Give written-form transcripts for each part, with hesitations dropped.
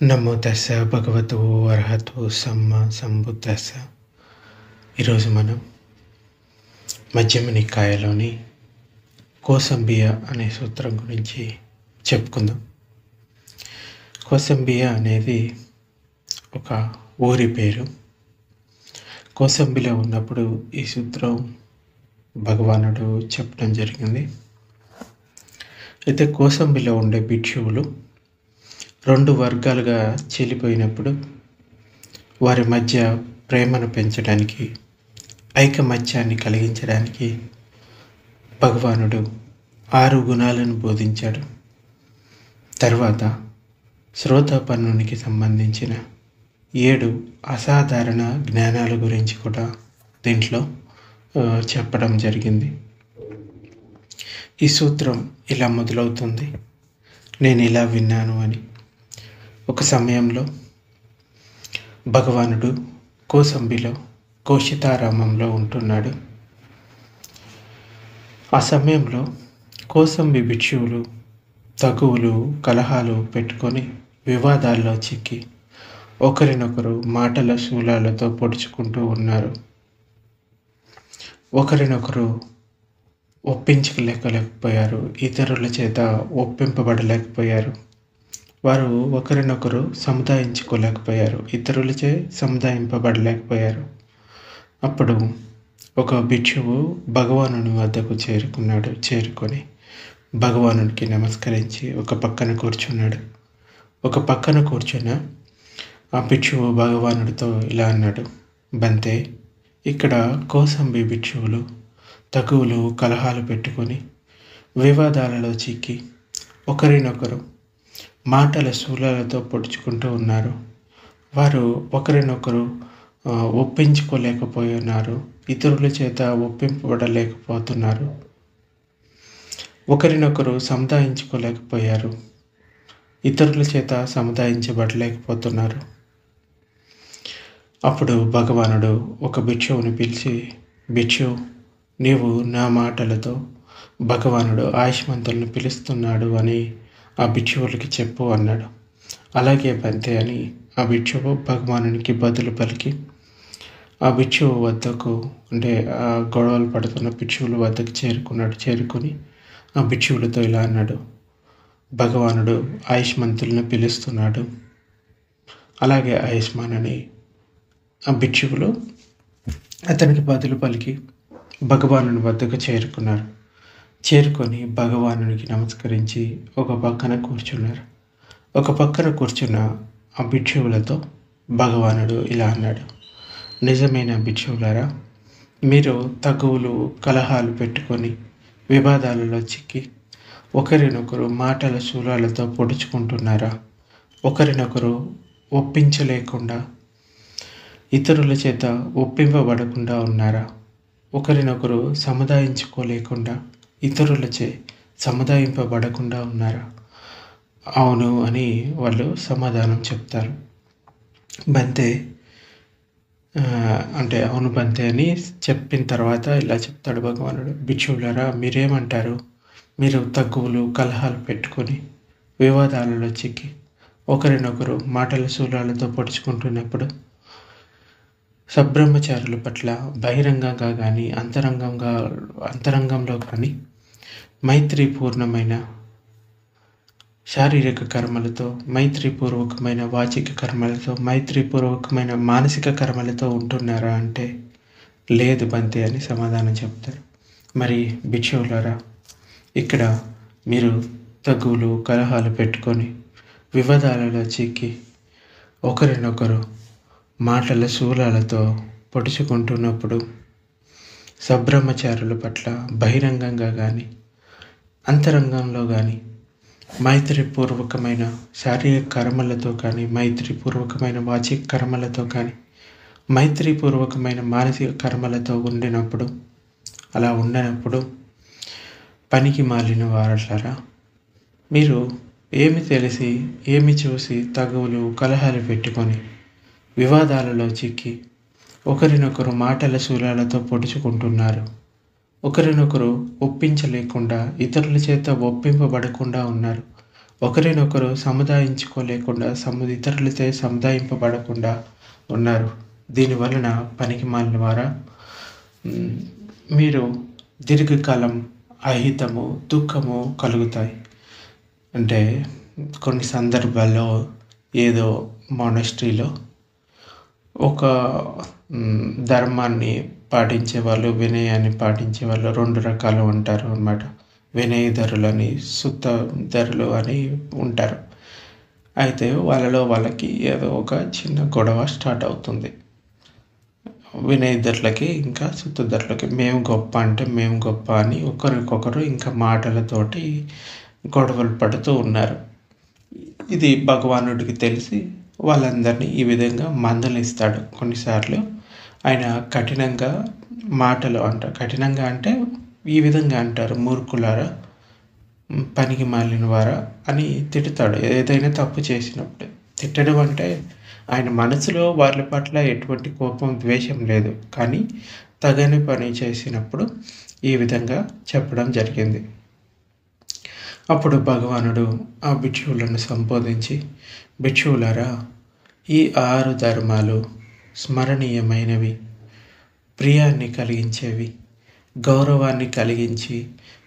నమో తస్స భగవతో అర్హతో సమ్మ సంబుద్దస్స. ఈరోజు మనం మధ్యమ నికాయలోని కోసంబియ అనే సూత్రం గురించి చెప్పుకుందాం. కోసంబియ అనేది ఒక ఊరి పేరు. కోసంబిలో ఉన్నప్పుడు ఈ సూత్రం భగవానుడు చెప్పడం జరిగింది. అయితే కోసంబిలో ఉండే భిక్షువులు రెండు వర్గాలుగా చీలిపోయినప్పుడు వారి మధ్య ప్రేమను పెంచడానికి, ఐకమత్యాన్ని కలిగించడానికి భగవానుడు 6 గుణాలను బోధించాడు. తర్వాత శ్రోతాపన్నునికి సంబంధించిన 7 అసాధారణ జ్ఞానాల గురించి కూడా దీంట్లో చెప్పడం జరిగింది. ఈ సూత్రం ఇలా మొదలవుతుంది: నేను ఇలా విన్నాను అని. ఒక సమయంలో భగవానుడు కోసంబిలో కోశితారామంలో ఉంటున్నాడు. ఆ సమయంలో కోసంబి భిక్షువులు తగువులు, కలహాలు పెట్టుకొని వివాదాల్లో చిక్కి ఒకరినొకరు మాటల శూలాలతో పొడుచుకుంటూ ఉన్నారు. ఒకరినొకరు ఒప్పించలేకపోయారు, ఇతరుల చేత ఒప్పింపబడలేకపోయారు. వారు ఒకరినొకరు సముదాయించుకోలేకపోయారు, ఇతరులచే సముదాయింపబడలేకపోయారు. అప్పుడు ఒక భిక్షువు భగవానుని వద్దకు చేరుకొని భగవానునికి నమస్కరించి ఒక పక్కన కూర్చున్నాడు. ఒక పక్కన కూర్చున్న ఆ భిక్షువు భగవానుడితో ఇలా అన్నాడు: బంతే, ఇక్కడ కోసంబి భిక్షువులు తగువులు, కలహాలు పెట్టుకొని వివాదాలలో చిక్కి ఒకరినొకరు మాటల శూలాలతో పొడుచుకుంటూ ఉన్నారు. వారు ఒకరినొకరు ఒప్పించుకోలేకపోతున్నారు, ఇతరుల చేత ఒప్పింపబడలేకపోతున్నారు, ఒకరినొకరు సముదాయించుకోలేకపోయారు, ఇతరుల చేత సముదాయించబడలేకపోతున్నారు. అప్పుడు భగవానుడు ఒక భిక్షువుని పిలిచి, భిక్షు, నీవు నా మాటలతో భగవానుడు ఆయుష్మంతులను పిలుస్తున్నాడు అని ఆ భిక్షువులకి చెప్పు అన్నాడు. అలాగే బంతే అని ఆ భిక్షువు భగవానునికి బదులు పలికి ఆ భిక్షువు వద్దకు, అంటే ఆ గొడవలు పడుతున్న భిక్షువుల వద్దకు చేరుకొని ఆ భిక్షువులతో ఇలా అన్నాడు: భగవానుడు ఆయుష్మంతులను పిలుస్తున్నాడు. అలాగే ఆయుష్మాన్ అని ఆ భిక్షువులు అతనికి బదులు పలికి భగవానుని వద్దకు చేరుకొని భగవానునికి నమస్కరించి ఒక పక్కన కూర్చున్నారు. ఒక పక్కన కూర్చున్న ఆ భిక్షువులతో భగవానుడు ఇలా అన్నాడు: నిజమైన భిక్షువులారా, మీరు తగువులు, కలహాలు పెట్టుకొని వివాదాలలో చిక్కి ఒకరినొకరు మాటల శూలాలతో పొడుచుకుంటున్నారా? ఒకరినొకరు ఒప్పించలేకుండా, ఇతరుల చేత ఒప్పింపబడకుండా ఉన్నారా? ఒకరినొకరు సముదాయించుకోలేకుండా, ఇతరులచే సముదాయింపబడకుండా ఉన్నారా? అవును అని వాళ్ళు సమాధానం చెప్తారు. బంతే అంటే అవును బంతే అని చెప్పిన తర్వాత ఇలా చెప్తాడు భగవానుడు: భిక్షువులారా, మీరేమంటారు? మీరు తగ్గువులు, కలహాలు పెట్టుకొని వివాదాలలో చిక్కి ఒకరినొకరు మాటల శూలాలతో పొడుచుకుంటున్నప్పుడు సబ్రహ్మచారుల పట్ల బహిరంగంగా కానీ అంతరంగంలో కానీ మైత్రీపూర్ణమైన శారీరక కర్మలతో, మైత్రీపూర్వకమైన వాచిక కర్మలతో, మైత్రీపూర్వకమైన మానసిక కర్మలతో ఉంటున్నారా అంటే లేదు బంతే అని సమాధానం చెప్తారు. మరి భిక్షువులారా, ఇక్కడ మీరు తగువులు, కలహాలు పెట్టుకొని వివాదాలలో చిక్కి ఒకరినొకరు మాటల శూలాలతో పొడుచుకుంటున్నప్పుడు సబ్రహ్మచారుల పట్ల బహిరంగంగా కానీ అంతరంగంలో కానీ మైత్రిపూర్వకమైన శారీరక కర్మలతో కానీ, మైత్రిపూర్వకమైన వాచిక కర్మలతో కానీ, మైత్రిపూర్వకమైన మానసిక కర్మలతో అలా ఉండనప్పుడు పనికి మాలిన వారలారా, మీరు ఏమి తెలిసి ఏమి చూసి తగువులు, కలహాలు పెట్టుకొని వివాదాలలో చిక్కి ఒకరినొకరు మాటల శూలాలతో పొడుచుకుంటున్నారు. ఒకరినొకరు ఒప్పించలేకుండా, ఇతరుల చేత ఒప్పింపబడకుండా ఉన్నారు. ఒకరినొకరు సముదాయించుకోలేకుండా ఇతరులతో సముదాయింపబడకుండా ఉన్నారు. దీనివలన పనికిమాలిన వారా, మీరు దీర్ఘకాలం అహితము, దుఃఖము కలుగుతాయి. అంటే కొన్ని సందర్భాల్లో ఏదో మోనస్ట్రీలో ఒక ధర్మాన్ని పాటించేవాళ్ళు, వినయాన్ని పాటించేవాళ్ళు 2 రకాలు ఉంటారు అన్నమాట. వినయధరులని, శుద్ధధరులు అని ఉంటారు. అయితే వాళ్ళకి ఏదో ఒక చిన్న గొడవ స్టార్ట్ అవుతుంది. వినయధరులకి ఇంకా శుద్ధధరులకి మేము గొప్ప అంటే మేము గొప్ప అని ఒకరికొకరు ఇంకా మాటలతోటి గొడవలు పడుతూ ఉన్నారు. ఇది భగవానుడికి తెలిసి వాళ్ళందరినీ ఈ విధంగా మందలిస్తాడు. కొన్నిసార్లు ఆయన కఠినంగా మాటలు కఠినంగా అంటే ఈ విధంగా అంటారు, మూర్ఖులారా, పనికి మాలిన వారా అని తిడతాడు. ఏదైనా తప్పు చేసినప్పుడు తిట్టడం అంటే ఆయన మనసులో వాళ్ళ పట్ల ఎటువంటి కోపం, ద్వేషం లేదు, కానీ తగని పని చేసినప్పుడు ఈ విధంగా చెప్పడం జరిగింది. అప్పుడు భగవానుడు ఆ భిక్షువులను సంబోధించి, భిక్షువులారా, ఈ 6 ధర్మాలు స్మరణీయమైనవి, ప్రియాన్ని కలిగించేవి, గౌరవాన్ని కలిగించి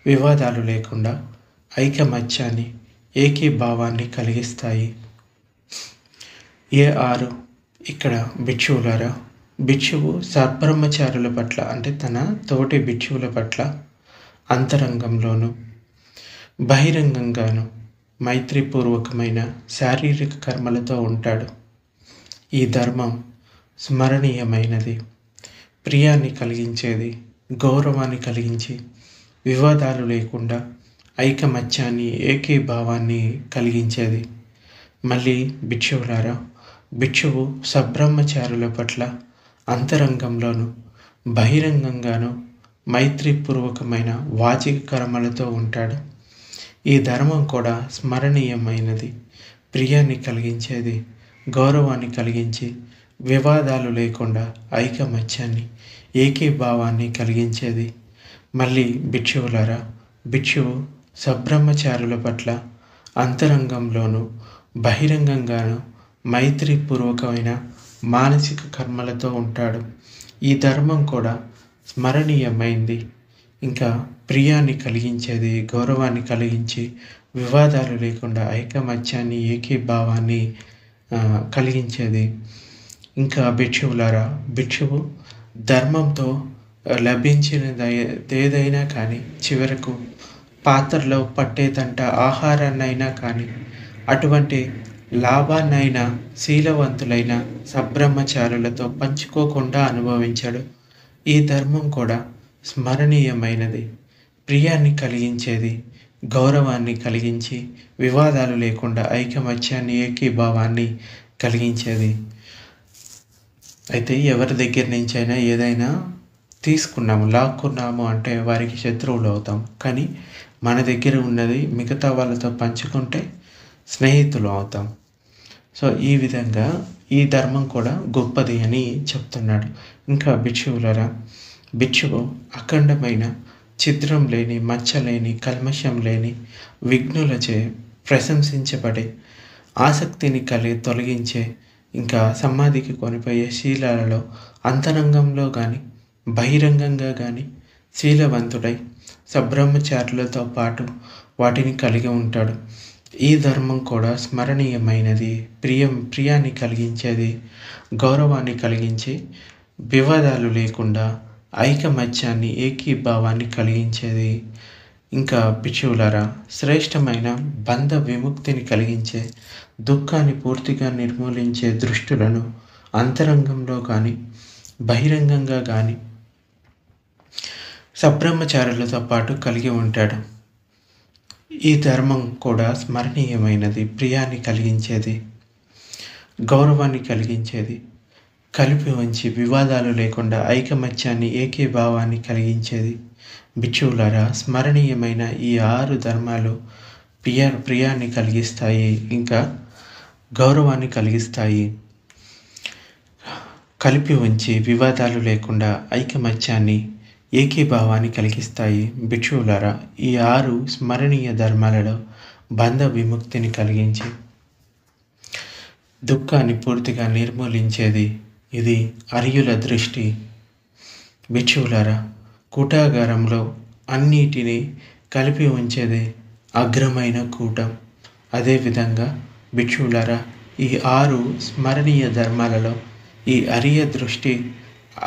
వివాదాలు లేకుండా ఐకమత్యాన్ని, ఏకీభావాన్ని కలిగిస్తాయి. ఏ 6? ఇక్కడ భిక్షువులారా, భిక్షువు సద్బ్రహ్మచారుల పట్ల అంటే తన తోటి భిక్షువుల పట్ల అంతరంగంలోనూ బహిరంగంగాను మైత్రిపూర్వకమైన శారీరక కర్మలతో ఉంటాడు. ఈ ధర్మం స్మరణీయమైనది, ప్రియాన్ని కలిగించేది, గౌరవాన్ని కలిగించి వివాదాలు లేకుండా ఐకమత్యాన్ని, ఏకీభావాన్ని కలిగించేది. మళ్ళీ భిక్షువులారా, భిక్షువు సబ్రహ్మచారుల పట్ల అంతరంగంలోనూ బహిరంగంగాను మైత్రిపూర్వకమైన వాచిక కర్మలతో ఉంటాడు. ఈ ధర్మం కూడా స్మరణీయమైనది, ప్రియాన్ని కలిగించేది, గౌరవాన్ని కలిగించి వివాదాలు లేకుండా ఐకమత్యాన్ని, ఏకీభావాన్ని కలిగించేది. మళ్ళీ భిక్షువులారా, భిక్షువు సబ్రహ్మచారుల పట్ల అంతరంగంలోనూ బహిరంగంగాను మైత్రిపూర్వకమైన మానసిక కర్మలతో ఉంటాడు. ఈ ధర్మం కూడా స్మరణీయమైంది, ఇంకా ప్రియాన్ని కలిగించేది, గౌరవాన్ని కలిగించి వివాదాలు లేకుండా ఐకమత్యాన్ని, ఏకీభావాన్ని కలిగించేది. ఇంకా భిక్షువులారా, భిక్షువు ధర్మంతో లభించినదేదైనా కానీ చివరకు పాత్రలో పట్టేదంట ఆహారాన్నైనా కానీ అటువంటి లాభాన్నైనా శీలవంతులైన సబ్రహ్మచారులతో పంచుకోకుండా అనుభవించాడు. ఈ ధర్మం కూడా స్మరణీయమైనది, ప్రియాన్ని కలిగించేది, గౌరవాన్ని కలిగించి వివాదాలు లేకుండా ఐకమత్యాన్ని, ఏకీభావాన్ని కలిగించేది. అయితే ఎవరి దగ్గర నుంచైనా ఏదైనా తీసుకున్నాము, లాక్కున్నాము అంటే వారికి శత్రువులు అవుతాం. కానీ మన దగ్గర ఉన్నది మిగతా వాళ్ళతో పంచుకుంటే స్నేహితులు అవుతాం. సో ఈ విధంగా ఈ ధర్మం కూడా గొప్పది అని చెప్తున్నాడు. ఇంకా భిక్షువులరా, భిక్షువు అఖండమైన ఛిద్రం లేని, మచ్చలేని, కల్మషం లేని విఘ్నులచే ప్రశంసించబడే, ఆసక్తిని తొలగించే, ఇంకా సమాధికి కొనిపోయే శీలాలలో అంతరంగంలో కానీ బహిరంగంగా కానీ శీలవంతుడై సబ్రహ్మచారులతో పాటు వాటిని కలిగి ఉంటాడు. ఈ ధర్మం కూడా స్మరణీయమైనది, ప్రియాన్ని కలిగించేది, గౌరవాన్ని కలిగించి వివాదాలు లేకుండా ఐకమత్యాన్ని, ఏకీభావాన్ని కలిగించేది. ఇంకా భిక్షువులారా, శ్రేష్టమైన బంధ విముక్తిని కలిగించే, దుఃఖాన్ని పూర్తిగా నిర్మూలించే దృష్టులను అంతరంగంలో కానీ బహిరంగంగా కానీ సబ్రహ్మచారులతో పాటు కలిగి ఉంటాడు. ఈ ధర్మం కూడా స్మరణీయమైనది, ప్రియాన్ని కలిగించేది, గౌరవాన్ని కలిగించేది, కలిపి ఉంచి వివాదాలు లేకుండా ఐకమత్యాన్ని, ఏకీభావాన్ని కలిగించేది. భిక్షువులారా, స్మరణీయమైన ఈ 6 ధర్మాలు ప్రియాన్ని కలిగిస్తాయి, ఇంకా గౌరవాన్ని కలిగిస్తాయి, కలిపి ఉంచి వివాదాలు లేకుండా ఐకమత్యాన్ని, ఏకీభావాన్ని కలిగిస్తాయి. భిక్షువులారా, ఈ 6 స్మరణీయ ధర్మాలలో బంధ విముక్తిని కలిగించి దుఃఖాన్ని పూర్తిగా నిర్మూలించేది. ఇది అరియుల దృష్టి. భిక్షువులారా, కూటాగారంలో అన్నిటినీ కలిపి ఉంచేది అగ్రమైన కూటం. అదేవిధంగా భిక్షువులారా, ఈ 6 స్మరణీయ ధర్మాలలో ఈ అరియ దృష్టి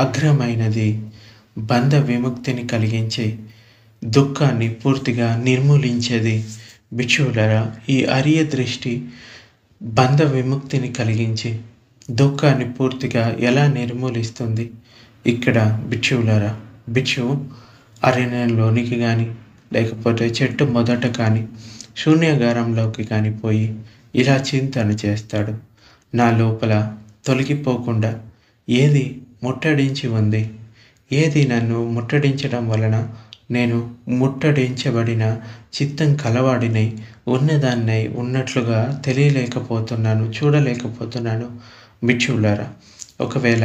అగ్రమైనది. బంధ విముక్తిని కలిగించి దుఃఖాన్ని పూర్తిగా నిర్మూలించేది. భిక్షువులారా, ఈ అరియ దృష్టి బంధ విముక్తిని కలిగించి దుఃఖాన్ని పూర్తిగా ఎలా నిర్మూలిస్తుంది? ఇక్కడ భిక్షువులారా, భిక్షువు అరణ్యంలోనికి కానీ లేకపోతే చెట్టు మొదట కానీ శూన్యగారంలోకి కానీ పోయి ఇలా చింతన చేస్తాడు. నా లోపల తొలగిపోకుండా ఏది ముట్టడించి ఉంది, ఏది నన్ను ముట్టడించడం వలన నేను ముట్టడించబడిన చిత్తం కలవాడినై ఉన్నదాన్నై ఉన్నట్లుగా తెలియలేకపోతున్నాను, చూడలేకపోతున్నాను. భిక్షువులారా, ఒకవేళ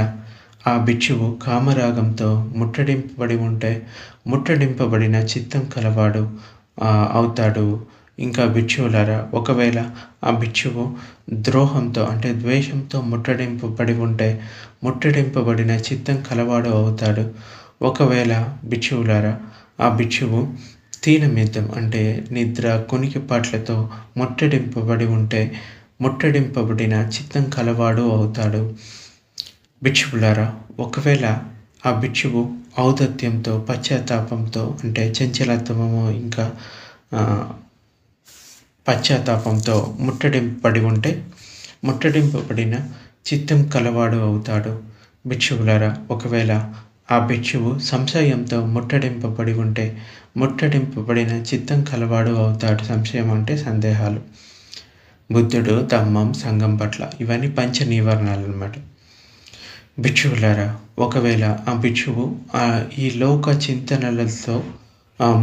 ఆ భిక్షువు కామరాగంతో ముట్టడింపబడి ఉంటే ముట్టడింపబడిన చిత్తం కలవాడు అవుతాడు. ఇంకా భిక్షువులారా, ఒకవేళ ఆ భిక్షువు ద్రోహంతో అంటే ద్వేషంతో ముట్టడింపబడి ఉంటే ముట్టడింపబడిన చిత్తం కలవాడు అవుతాడు. ఒకవేళ భిక్షువులారా, ఆ భిక్షువు తీనమిద్దం అంటే నిద్ర కునికిపాట్లతో ముట్టడింపబడి ఉంటే ముట్టడింపబడిన చిత్తం కలవాడు అవుతాడు. భిక్షువులారా, ఒకవేళ ఆ భిక్షువు ఔదత్యంతో పశ్చాత్తాపంతో అంటే చంచలత్వము ఇంకా పశ్చాత్తాపంతో ముట్టడింపబడి ఉంటే ముట్టడింపబడిన చిత్తం కలవాడు అవుతాడు. భిక్షువులారా, ఒకవేళ ఆ భిక్షువు సంశయంతో ముట్టడింపబడి ఉంటే ముట్టడింపబడిన చిత్తం కలవాడు అవుతాడు. సంశయం అంటే సందేహాలు. బుద్ధుడు, ధమ్మం, సంఘం పట్ల ఇవన్నీ పంచ నివారణాలు అన్నమాట. భిక్షువులారా, ఒకవేళ ఆ భిక్షువు ఈ లోక చింతనలతో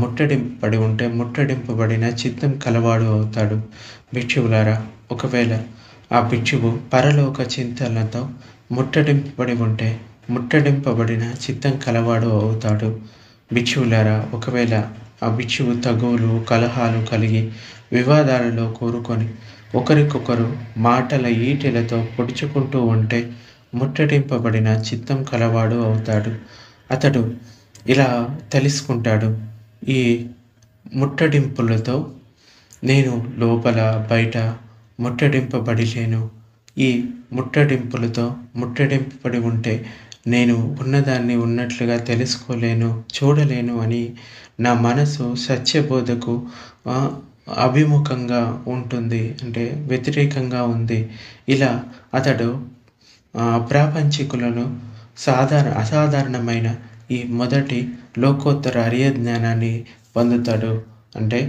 ముట్టడింపబడి ఉంటే ముట్టడింపబడిన చిత్తం కలవాడు అవుతాడు. భిక్షువులారా, ఒకవేళ ఆ భిక్షువు పరలోక చింతనలతో ముట్టడింపబడి ఉంటే ముట్టడింపబడిన చిత్తం కలవాడు అవుతాడు. భిక్షువులారా, ఒకవేళ ఆ భిక్షువు తగువులు కలహాలు కలిగి వివాదాలలో కూరుకొని ఒకరికొకరు మాటల ఈటెలతో పొడుచుకుంటూ ఉంటే ముట్టడింపబడిన చిత్తం కలవాడు అవుతాడు. అతడు ఇలా తెలుసుకుంటాడు, ఈ ముట్టడింపులతో నేను లోపల బయట ముట్టడింపబడి లేను. ఈ ముట్టడింపులతో ముట్టడింపబడి ఉంటే నేను ఉన్నదాన్ని ఉన్నట్లుగా తెలుసుకోలేను, చూడలేను అని నా మనసు సత్యబోధకు అభిముఖంగా ఉంటుంది, అంటే వ్యతిరేకంగా ఉంది. ఇలా అతడు ప్రాపంచికులను అసాధారణమైన ఈ మొదటి లోకోత్తర అరియ జ్ఞానాన్ని పొందుతాడు. అంటే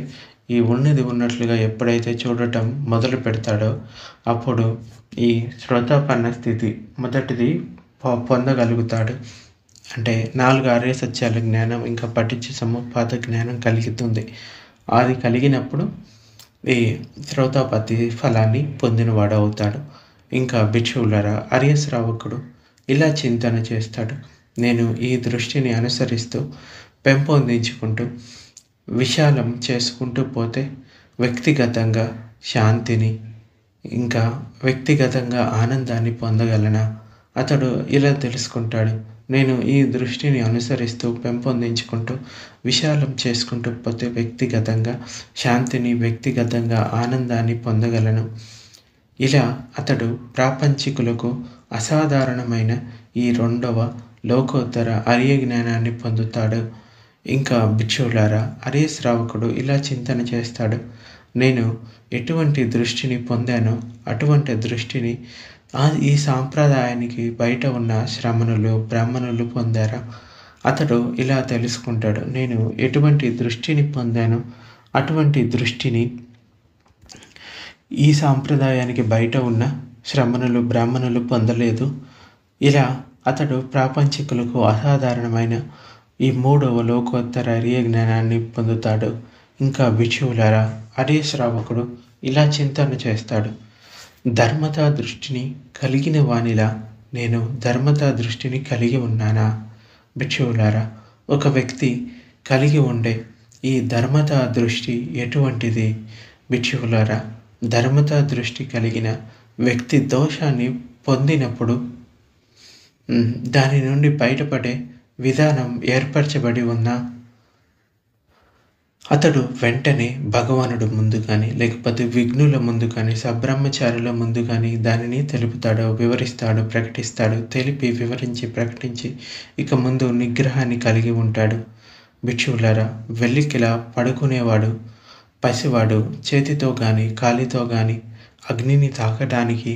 ఈ ఉన్నది ఉన్నట్లుగా ఎప్పుడైతే చూడటం మొదలు పెడతాడో అప్పుడు ఈ శ్రోతాపన్న స్థితి మొదటిది పొందగలుగుతాడు. అంటే 4 ఆర్య సత్యాల జ్ఞానం ఇంకా పఠించే సముపాద జ్ఞానం కలుగుతుంది. అది కలిగినప్పుడు ఈ శ్రోతాపత్తి ఫలాన్ని పొందినవాడు అవుతాడు. ఇంకా భిక్షువులారా, ఆర్య శ్రావకుడు ఇలా చింతన చేస్తాడు, నేను ఈ దృష్టిని అనుసరిస్తూ పెంపొందించుకుంటూ విశాలం చేసుకుంటూ పోతే వ్యక్తిగతంగా శాంతిని ఇంకా వ్యక్తిగతంగా ఆనందాన్ని పొందగలనా? అతడు ఇలా తెలుసుకుంటాడు, నేను ఈ దృష్టిని అనుసరిస్తూ పెంపొందించుకుంటూ విశాలం చేసుకుంటూ పోతే వ్యక్తిగతంగా శాంతిని వ్యక్తిగతంగా ఆనందాన్ని పొందగలను. ఇలా అతడు ప్రాపంచికులకు అసాధారణమైన ఈ 2వ లోకోత్తర అరియ జ్ఞానాన్ని పొందుతాడు. ఇంకా భిక్షువులారా, అరియ శ్రావకుడు ఇలా చింతన చేస్తాడు, నేను ఎటువంటి దృష్టిని పొందానో అటువంటి దృష్టిని ఈ సాంప్రదాయానికి బయట ఉన్న శ్రమణులు బ్రాహ్మణులు పొందారా? అతడు ఇలా తెలుసుకుంటాడు, నేను ఎటువంటి దృష్టిని పొందానో అటువంటి దృష్టిని ఈ సాంప్రదాయానికి బయట ఉన్న శ్రమణులు బ్రాహ్మణులు పొందలేదు. ఇలా అతడు ప్రాపంచికులకు అసాధారణమైన ఈ 3వ లోకోత్తర అరియ జ్ఞానాన్ని పొందుతాడు. ఇంకా భిక్షువులారా, అరియ శ్రావకుడు ఇలా చింతన చేస్తాడు, ధర్మతా దృష్టిని కలిగిన వానిలా నేను ధర్మతా దృష్టిని కలిగి ఉన్నానా? భిక్షువులారా, ఒక వ్యక్తి కలిగి ఉండే ఈ ధర్మతా దృష్టి ఎటువంటిది? భిక్షువులారా, ధర్మతా దృష్టి కలిగిన వ్యక్తి దోషాన్ని పొందినప్పుడు దాని నుండి బయటపడే విధానం ఏర్పరచబడి ఉన్న అతడు వెంటనే భగవానుడు ముందు కానీ, లేకపోతే విఘ్నుల ముందు కానీ, సబ్రహ్మచారుల ముందు కానీ దానిని తెలుపుతాడు, వివరిస్తాడు, ప్రకటిస్తాడు. తెలిపి వివరించి ప్రకటించి ఇక ముందు నిగ్రహాన్ని కలిగి ఉంటాడు. భిక్షువులారా, వెల్లికిలా పడుకునేవాడు పసివాడు చేతితో కానీ కాలితో కానీ అగ్నిని తాకడానికి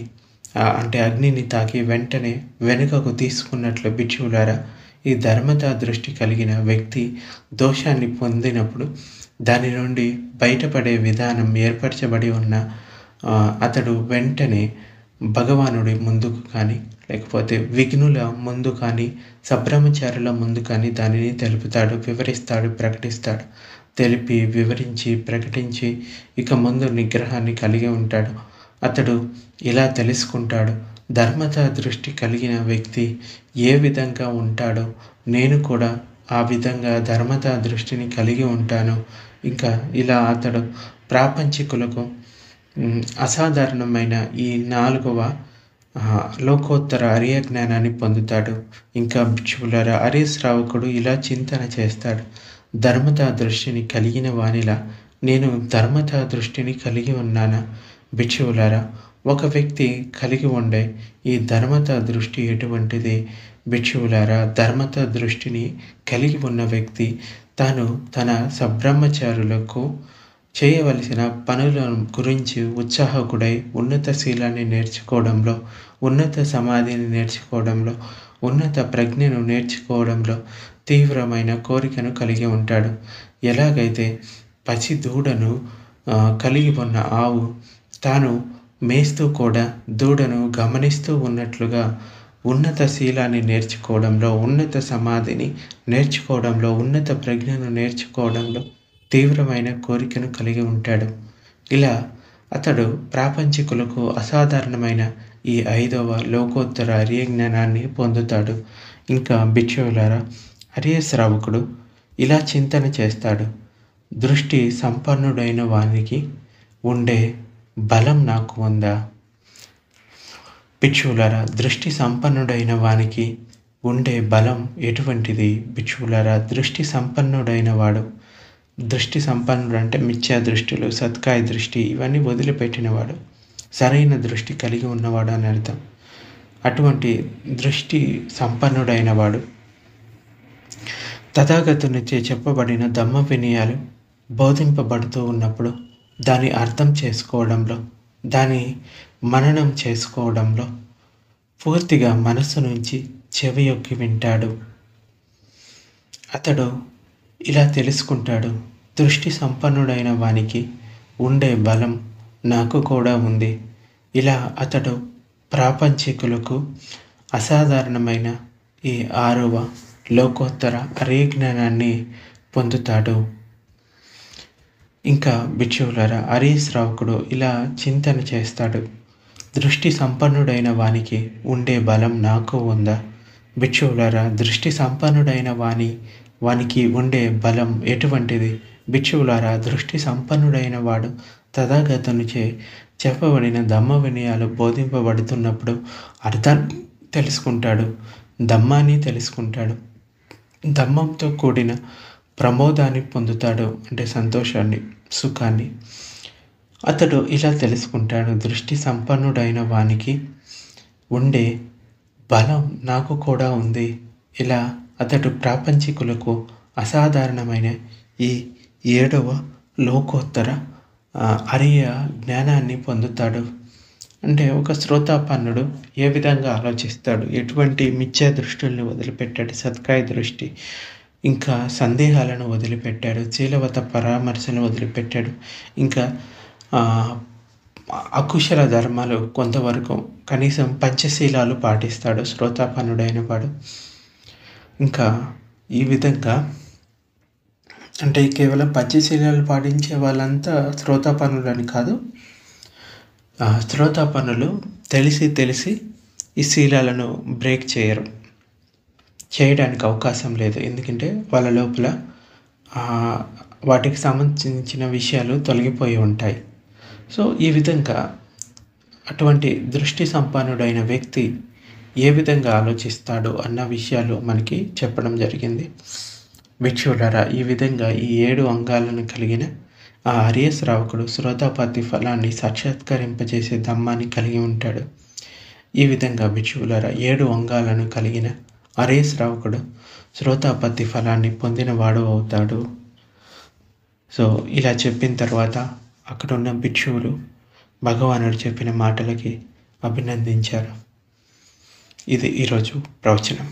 అంటే అగ్నిని తాకి వెంటనే వెనుకకు తీసుకున్నట్లు భిక్షువులారా, ఈ ధర్మతా దృష్టి కలిగిన వ్యక్తి దోషాన్ని పొందినప్పుడు దాని నుండి బయటపడే విధానం ఏర్పరచబడి ఉన్న అతడు వెంటనే భగవానుడి ముందుకు కానీ, లేకపోతే విఘ్నుల ముందు కానీ, సబ్రహ్మచారుల ముందు కానీ దానిని తెలుపుతాడు, వివరిస్తాడు, ప్రకటిస్తాడు. తెలిపి వివరించి ప్రకటించి ఇక ముందు నిగ్రహాన్ని కలిగి ఉంటాడు. అతడు ఇలా తెలుసుకుంటాడు, ధర్మతా దృష్టి కలిగిన వ్యక్తి ఏ విధంగా ఉంటాడో నేను కూడా ఆ విధంగా ధర్మతా దృష్టిని కలిగి ఉంటాను. ఇంకా ఇలా అతడు ప్రాపంచికులకు అసాధారణమైన ఈ 4వ లోకోత్తర అరియ జ్ఞానాన్ని పొందుతాడు. ఇంకా భిక్షువులారా, అరియ శ్రావకుడు ఇలా చింతన చేస్తాడు, ధర్మతా దృష్టిని కలిగిన వానిలా నేను ధర్మతా దృష్టిని కలిగి ఉన్నానా? భిక్షువులారా, ఒక వ్యక్తి కలిగి ఉండే ఈ ధర్మతా దృష్టి ఎటువంటిది? భిక్షువులారా, ధర్మతా దృష్టిని కలిగి ఉన్న వ్యక్తి తాను తన సబ్రహ్మచారులకు చేయవలసిన పనుల గురించి ఉత్సాహకుడై ఉన్నత శీలాన్ని నేర్చుకోవడంలో, ఉన్నత సమాధిని నేర్చుకోవడంలో, ఉన్నత ప్రజ్ఞను నేర్చుకోవడంలో తీవ్రమైన కోరికను కలిగి ఉంటాడు. ఎలాగైతే పసి దూడను కలిగి ఉన్న ఆవు తాను మేస్తూ కూడా దూడను గమనిస్తూ ఉన్నట్లుగా ఉన్నత శీలాన్ని నేర్చుకోవడంలో, ఉన్నత సమాధిని నేర్చుకోవడంలో, ఉన్నత ప్రజ్ఞను నేర్చుకోవడంలో తీవ్రమైన కోరికను కలిగి ఉంటాడు. ఇలా అతడు ప్రాపంచికులకు అసాధారణమైన ఈ 5వ లోకోత్తర అరియ జ్ఞానాన్ని పొందుతాడు. ఇంకా భిక్షువులారా, అరియ శ్రావకుడు ఇలా చింతన చేస్తాడు, దృష్టి సంపన్నుడైన వానికి ఉండే బలం నాకు ఉందా? భిక్షువులారా, దృష్టి సంపన్నుడైన వానికి ఉండే బలం ఎటువంటిది? భిక్షువులారా, దృష్టి సంపన్నుడైన వాడు, దృష్టి సంపన్నుడు అంటే మిథ్యా దృష్టిలు, సత్కాయ దృష్టి ఇవన్నీ వదిలిపెట్టినవాడు, సరైన దృష్టి కలిగి ఉన్నవాడు అని అర్థం. అటువంటి దృష్టి సంపన్నుడైన వాడు తథాగతునిచే చెప్పబడిన ధమ్మ వినయాలు బోధింపబడుతూ ఉన్నప్పుడు దాని అర్థం చేసుకోవడంలో, దాని మననం చేసుకోవడంలో పూర్తిగా మనస్సు నుంచి చెవి యొక్కి వింటాడు. అతడు ఇలా తెలుసుకుంటాడు, దృష్టి సంపన్నుడైన వానికి ఉండే బలం నాకు కూడా ఉంది. ఇలా అతడు ప్రాపంచికులకు అసాధారణమైన ఈ 6వ లోకోత్తర అరియ జ్ఞానాన్ని పొందుతాడు. ఇంకా భిక్షువులారా, అరియ శ్రావకుడు ఇలా చింతన చేస్తాడు, దృష్టి సంపన్నుడైన వానికి ఉండే బలం నాకు ఉందా? భిక్షువులారా, దృష్టి సంపన్నుడైన వానికి ఉండే బలం ఎటువంటిది? భిక్షువులారా, దృష్టి సంపన్నుడైన వాడు తథాగతునిచే చెప్పబడిన ధమ్మ వినయాలు బోధింపబడుతున్నప్పుడు అర్థాన్ని తెలుసుకుంటాడు, ధమ్మాన్ని తెలుసుకుంటాడు, ధమ్మంతో కూడిన ప్రమోదాన్ని పొందుతాడు, అంటే సంతోషాన్ని, సుఖాన్ని. అతడు ఇలా తెలుసుకుంటాడు, దృష్టి సంపన్నుడైన వానికి ఉండే బలం నాకు కూడా ఉంది. ఇలా అతడు ప్రాపంచికులకు అసాధారణమైన ఈ 7వ లోకోత్తర అరియ జ్ఞానాన్ని పొందుతాడు. అంటే ఒక శ్రోతాపన్నుడు ఏ విధంగా ఆలోచిస్తాడు, ఎటువంటి మిథ్యా దృష్టిల్ని వదిలిపెట్టాడు, సత్కాయ దృష్టి, ఇంకా సందేహాలను వదిలిపెట్టాడు, శీలవత పరామర్శను వదిలిపెట్టాడు, ఇంకా అకుశల ధర్మాలు కొంతవరకు కనీసం పంచశీలాలు పాటిస్తాడు శ్రోతాపన్నుడైన వాడు. ఇంకా ఈ విధంగా అంటే కేవలం పంచశీలాలు పాటించే వాళ్ళంతా శ్రోతాపన్నులని కాదు, శ్రోతాపన్నులు తెలిసి ఈ శీలాలను బ్రేక్ చేయడానికి అవకాశం లేదు. ఎందుకంటే వాళ్ళ లోపల వాటికి సంబంధించిన విషయాలు తొలగిపోయి ఉంటాయి. సో ఈ విధంగా అటువంటి దృష్టి సంపన్నుడైన వ్యక్తి ఏ విధంగా ఆలోచిస్తాడు అన్న విషయాలు మనకి చెప్పడం జరిగింది. భిక్షువులారా, ఈ విధంగా ఈ 7 అంగాలను కలిగిన ఆ ఆర్య శ్రావకుడు శ్రోతాపత్తి ఫలాన్ని సాక్షాత్కరింపజేసే ధమ్మాన్ని కలిగి ఉంటాడు. ఈ విధంగా భిక్షువులారా 7 అంగాలను కలిగిన ఆర్య శ్రావకుడు శ్రోతాపత్తి ఫలాన్ని పొందినవాడు అవుతాడు. సో ఇలా చెప్పిన తర్వాత అక్కడున్న భిక్షువులు భగవానుడు చెప్పిన మాటలకి అభినందించారు. ఇది ఈరోజు ప్రవచనం.